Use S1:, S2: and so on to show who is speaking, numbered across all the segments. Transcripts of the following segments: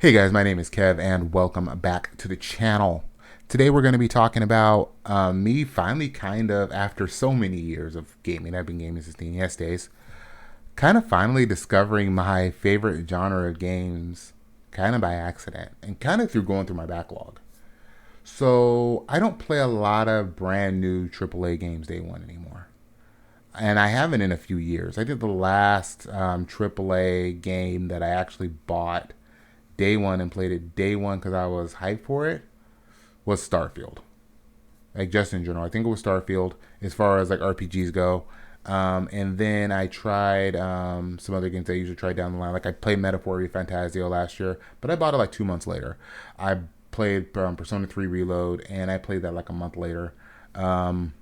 S1: Hey guys, my name is Kev and welcome back to the channel. Today we're going to be talking about me finally after so many years of gaming, I've been gaming since the NES days, kind of finally discovering my favorite genre of games kind of by accident and kind of through going through my backlog. So I don't play a lot of brand new AAA games day one anymore. And I haven't in a few years. I did the last AAA game that I actually bought day one and played it day one because I was hyped for it was Starfield. Like just in general, I think it was Starfield as far as like RPGs go. And then I tried some other games I usually try down the line. Like I played Metaphor Fantasio last year, but I bought it like 2 months later. I played Persona 3 Reload, and I played that like a month later. Um,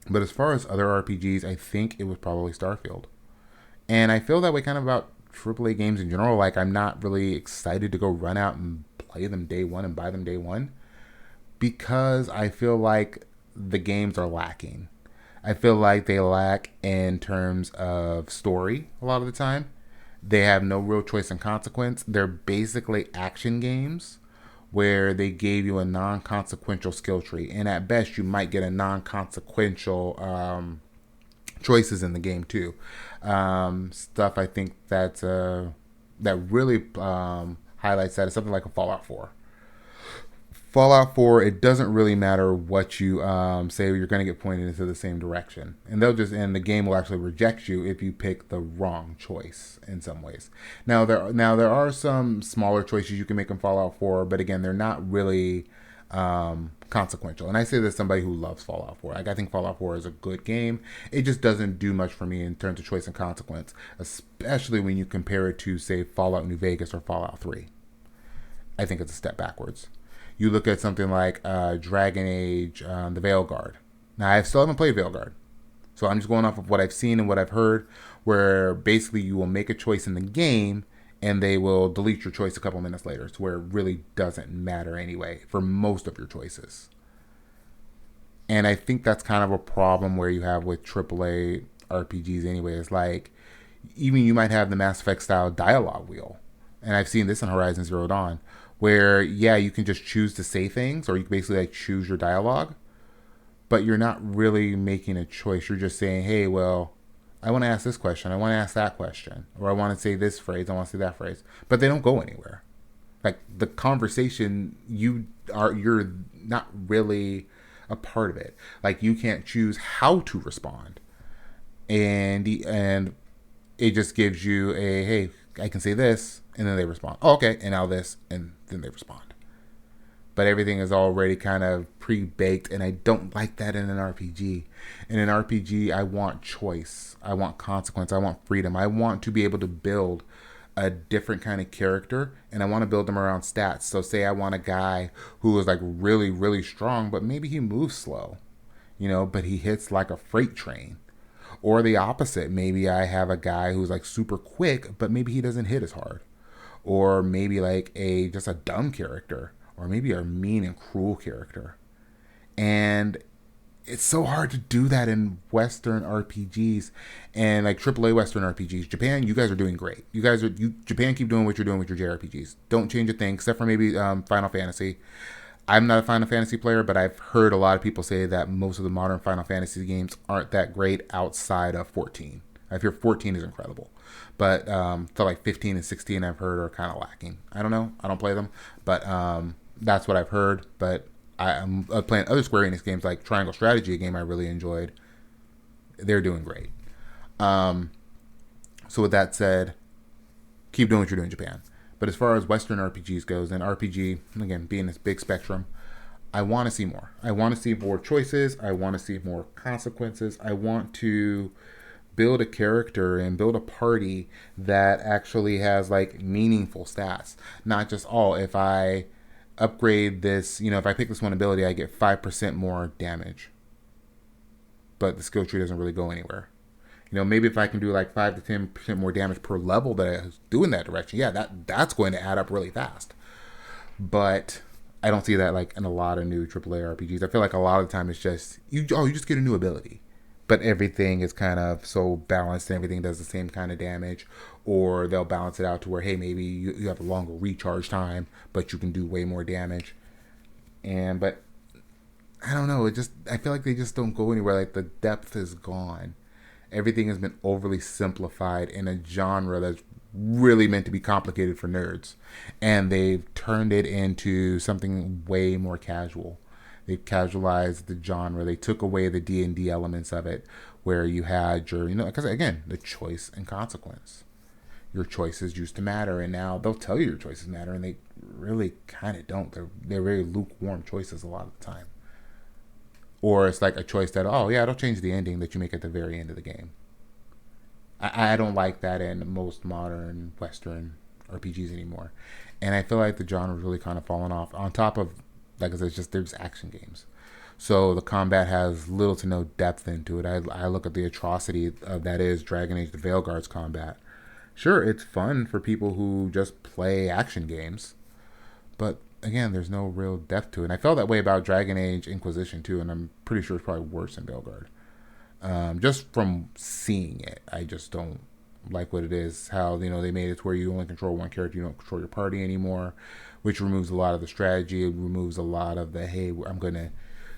S1: but as far as other RPGs, I think it was probably Starfield. And I feel that way kind of about AAA games in general. Like I'm not really excited to go run out and play them day one and buy them day one because I feel like the games are lacking. I feel like they lack in terms of story a lot of the time. They have no real choice and consequence. They're basically action games where they gave you a non-consequential skill tree, and at best you might get a non-consequential choices in the game too. Stuff I think that really highlights that is something like a Fallout 4. Fallout 4, it doesn't really matter what you say, you're going to get pointed into the same direction, and the game will actually reject you if you pick the wrong choice in some ways. Now there are some smaller choices you can make in Fallout 4, but again, they're not really consequential. And I say this as somebody who loves Fallout 4. Like I think Fallout 4 is a good game. It just doesn't do much for me in terms of choice and consequence, especially when you compare it to say Fallout New Vegas or Fallout 3. I think it's a step backwards. You look at something like Dragon Age, the Veilguard. Now I still haven't played Veilguard, so I'm just going off of what I've seen and what I've heard, where basically you will make a choice in the game and they will delete your choice a couple minutes later to where it really doesn't matter anyway for most of your choices. And I think that's kind of a problem where you have with AAA RPGs anyway. It's like even you might have the Mass Effect style dialogue wheel. And I've seen this in Horizon Zero Dawn where yeah, you can just choose to say things or you can basically like choose your dialogue, but you're not really making a choice. You're just saying, "Hey, well, I want to ask this question. I want to ask that question, or I want to say this phrase. I want to say that phrase." But they don't go anywhere. Like the conversation, you're not really a part of it. Like you can't choose how to respond, and it just gives you a hey, I can say this, and then they respond. Oh, okay, and now this, and then they respond. But everything is already kind of pre-baked, and I don't like that in an RPG. In an RPG, I want choice, I want consequence, I want freedom. I want to be able to build a different kind of character, and I want to build them around stats. So say I want a guy who is like really really strong, but maybe he moves slow, but he hits like a freight train. Or the opposite, maybe I have a guy who's like super quick, but maybe he doesn't hit as hard. Or maybe like a just a dumb character, or maybe a mean and cruel character. And it's so hard to do that in Western RPGs and like AAA Western RPGs. Japan, you guys are doing great. Japan, keep doing what you're doing with your JRPGs. Don't change a thing, except for maybe Final Fantasy. I'm not a Final Fantasy player, but I've heard a lot of people say that most of the modern Final Fantasy games aren't that great outside of 14. I hear 14 is incredible, but to like 15 and 16, I've heard are kind of lacking. I don't know. I don't play them, but that's what I've heard. But I'm playing other Square Enix games like Triangle Strategy, a game I really enjoyed. They're doing great. Um, so with that said, keep doing what you're doing in Japan. But as far as Western RPGs goes, and RPG, again, being this big spectrum, I want to see more. I want to see more choices. I want to see more consequences. I want to build a character and build a party that actually has like meaningful stats. Not just, oh, if I upgrade this, if I pick this one ability, I get 5% more damage. But the skill tree doesn't really go anywhere. Maybe if I can do like 5 to 10% more damage per level that I do in that direction, yeah, that's going to add up really fast. But I don't see that like in a lot of new AAA RPGs. I feel like a lot of the time it's just you just get a new ability, but everything is kind of so balanced and everything does the same kind of damage, or they'll balance it out to where, hey, maybe you have a longer recharge time, but you can do way more damage. But I don't know. I feel like they just don't go anywhere. Like the depth is gone. Everything has been overly simplified in a genre that's really meant to be complicated for nerds, and they've turned it into something way more casual. They've casualized the genre. They took away the D&D elements of it, where you had your, because again, the choice and consequence. Your choices used to matter, and now they'll tell you your choices matter, and they really kind of don't. They're very lukewarm choices a lot of the time. Or it's like a choice that, oh yeah, it'll change the ending that you make at the very end of the game. I don't like that in most modern Western RPGs anymore. And I feel like the genre's really kind of fallen off. On top of, like I said, there's action games. So the combat has little to no depth into it. I look at the atrocity of that is Dragon Age the Veilguard's combat. Sure, it's fun for people who just play action games. But again, there's no real depth to it. And I felt that way about Dragon Age Inquisition too, and I'm pretty sure it's probably worse than Veilguard. Just from seeing it, I just don't like what it is. How they made it to where you only control one character, you don't control your party anymore, which removes a lot of the strategy. It removes a lot of the, hey, I'm gonna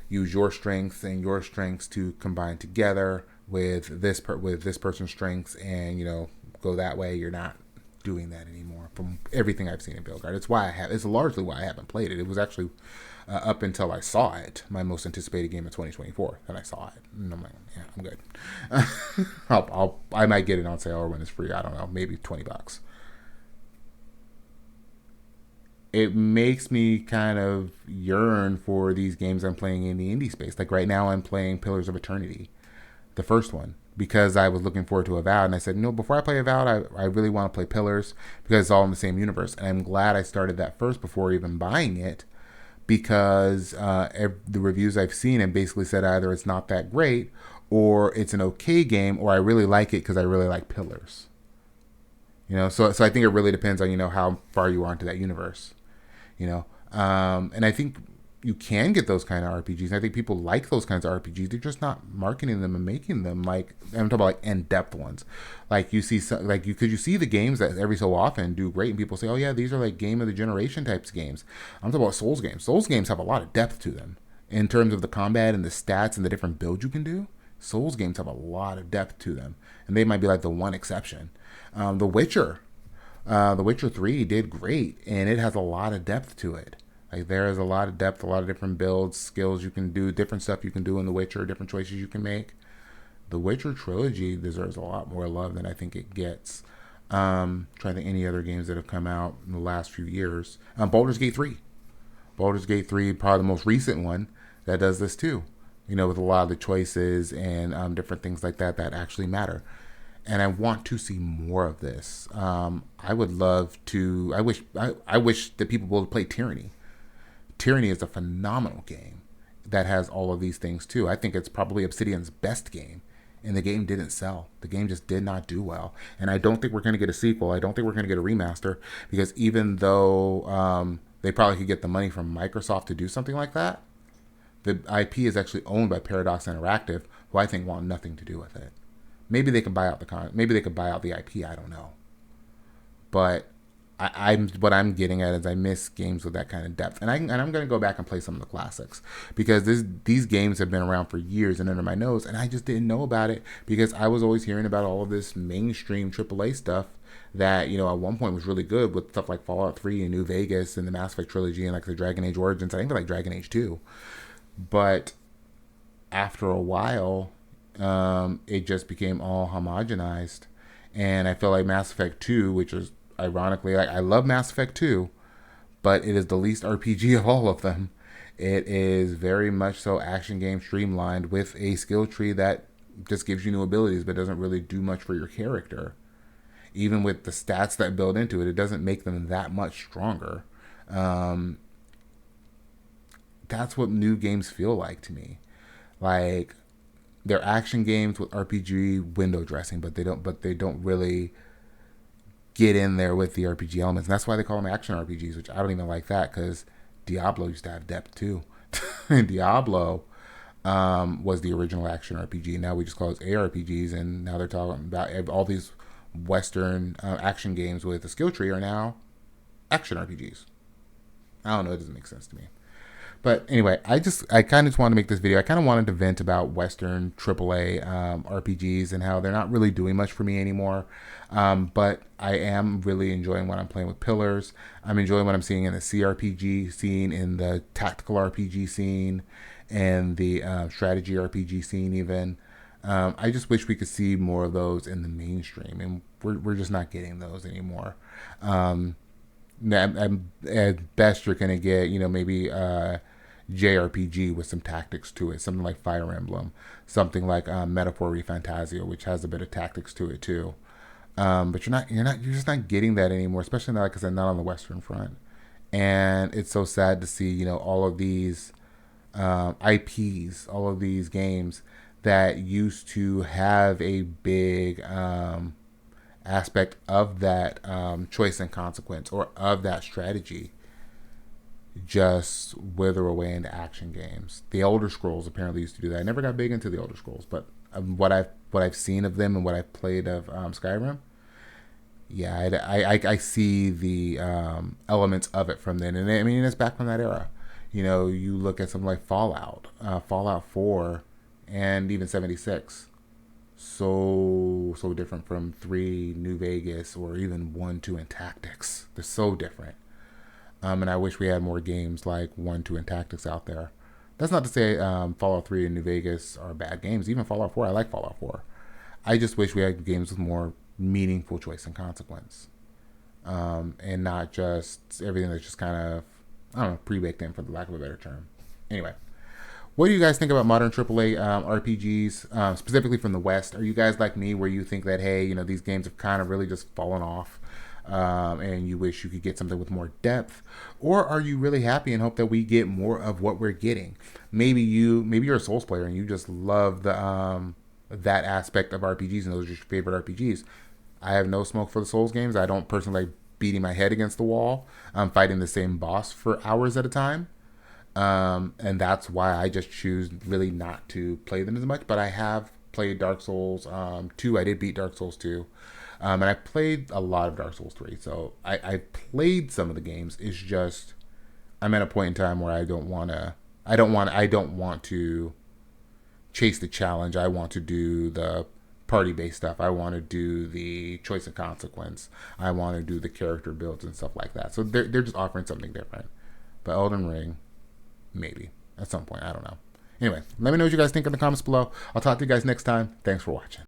S1: use your strengths and your strengths to combine together with this person's strengths, and go that way. You're not doing that anymore from everything I've seen in Veilguard. It's largely why I haven't played it. It was actually up until I saw it, my most anticipated game of 2024, that I saw it, and I'm like, yeah, I'm good. I might get it on sale or when it's free. I don't know, maybe $20. It makes me kind of yearn for these games I'm playing in the indie space. Like right now, I'm playing Pillars of Eternity, the first one, because I was looking forward to Avowed, and I said, before I play Avowed, I really want to play Pillars because it's all in the same universe. And I'm glad I started that first before even buying it, because the reviews I've seen have basically said either it's not that great, or it's an okay game, or I really like it because I really like Pillars. So I think it really depends on how far you are into that universe. And I think you can get those kind of RPGs. I think people like those kinds of RPGs. They're just not marketing them and making them like, I'm talking about like in-depth ones. Like you see, you see the games that every so often do great, and people say, oh yeah, these are like game of the generation types of games. I'm talking about Souls games. Souls games have a lot of depth to them in terms of the combat and the stats and the different builds you can do. Souls games have a lot of depth to them, and they might be like the one exception. The Witcher 3 did great, and it has a lot of depth to it. Like there is a lot of depth, a lot of different builds, skills you can do, different stuff you can do in The Witcher, different choices you can make. The Witcher trilogy deserves a lot more love than I think it gets. Trying to think any other games that have come out in the last few years. Baldur's Gate 3. Baldur's Gate 3, probably the most recent one that does this too. With a lot of the choices and different things like that actually matter. And I want to see more of this. I would love to. I wish that people would play Tyranny. Tyranny is a phenomenal game that has all of these things too. I think it's probably Obsidian's best game, and the game didn't sell. The game just did not do well, and I don't think we're going to get a sequel. I don't think we're going to get a remaster, because even though they probably could get the money from Microsoft to do something like that, the IP is actually owned by Paradox Interactive, who I think want nothing to do with it. Maybe they could buy out maybe they could buy out the IP. I don't know, but what I'm getting at is I miss games with that kind of depth, and I'm going to go back and play some of the classics, because these games have been around for years and under my nose, and I just didn't know about it because I was always hearing about all of this mainstream AAA stuff that at one point was really good, with stuff like Fallout 3 and New Vegas and the Mass Effect trilogy and like the Dragon Age Origins. I think like Dragon Age 2, but after a while, it just became all homogenized, and I feel like Mass Effect 2, which is ironically, like, I love Mass Effect 2, but it is the least RPG of all of them. It is very much so action game streamlined with a skill tree that just gives you new abilities but doesn't really do much for your character. Even with the stats that build into it, it doesn't make them that much stronger. That's what new games feel like to me. Like, they're action games with RPG window dressing, but they don't really get in there with the RPG elements. And that's why they call them action RPGs, which I don't even like that, because Diablo used to have depth too. And Diablo was the original action RPG. Now we just call it ARPGs, and now they're talking about all these Western action games with a skill tree are now action RPGs. I don't know. It doesn't make sense to me. But anyway, I kind of just wanted to make this video. I kind of wanted to vent about Western AAA RPGs and how they're not really doing much for me anymore. But I am really enjoying what I'm playing with Pillars. I'm enjoying what I'm seeing in the CRPG scene, in the tactical RPG scene, and the strategy RPG scene even. I just wish we could see more of those in the mainstream, and we're just not getting those anymore. At best, you're going to get, maybe JRPG with some tactics to it, something like Fire Emblem, something like Metaphor ReFantazio, which has a bit of tactics to it too. But you're just not getting that anymore, especially not, like I said, not on the Western front. And it's so sad to see, all of these IPs, all of these games that used to have a big aspect of that choice and consequence, or of that strategy, just wither away into action games. The Elder Scrolls apparently used to do that. I never got big into the Elder Scrolls, but what I've seen of them and what I've played of Skyrim, yeah, I see the elements of it from then. And I mean, it's back from that era. You look at something like Fallout 4, and even 76. So different from 3, New Vegas, or even 1, 2, and Tactics. They're so different. And I wish we had more games like 1, 2, and Tactics out there. That's not to say Fallout 3 and New Vegas are bad games. Even Fallout 4, I like Fallout 4. I just wish we had games with more meaningful choice and consequence. And not just everything that's just kind of, I don't know, pre-baked in, for the lack of a better term. Anyway, what do you guys think about modern AAA RPGs, specifically from the West? Are you guys like me, where you think that, hey, these games have kind of really just fallen off, and you wish you could get something with more depth? Or are you really happy and hope that we get more of what we're getting? Maybe you're a Souls player and you just love the that aspect of RPGs, and those are your favorite RPGs. I have no smoke for the Souls games. I don't personally like beating my head against the wall, fighting the same boss for hours at a time. And that's why I just choose really not to play them as much. But I have played Dark Souls 2. I did beat Dark Souls 2. And I played a lot of Dark Souls 3. So I played some of the games. It's just, I'm at a point in time where I don't want to chase the challenge. I want to do the party-based stuff. I want to do the choice and consequence. I want to do the character builds and stuff like that. So they're just offering something different. But Elden Ring, maybe at some point, I don't know. Anyway, let me know what you guys think in the comments below. I'll talk to you guys next time. Thanks for watching.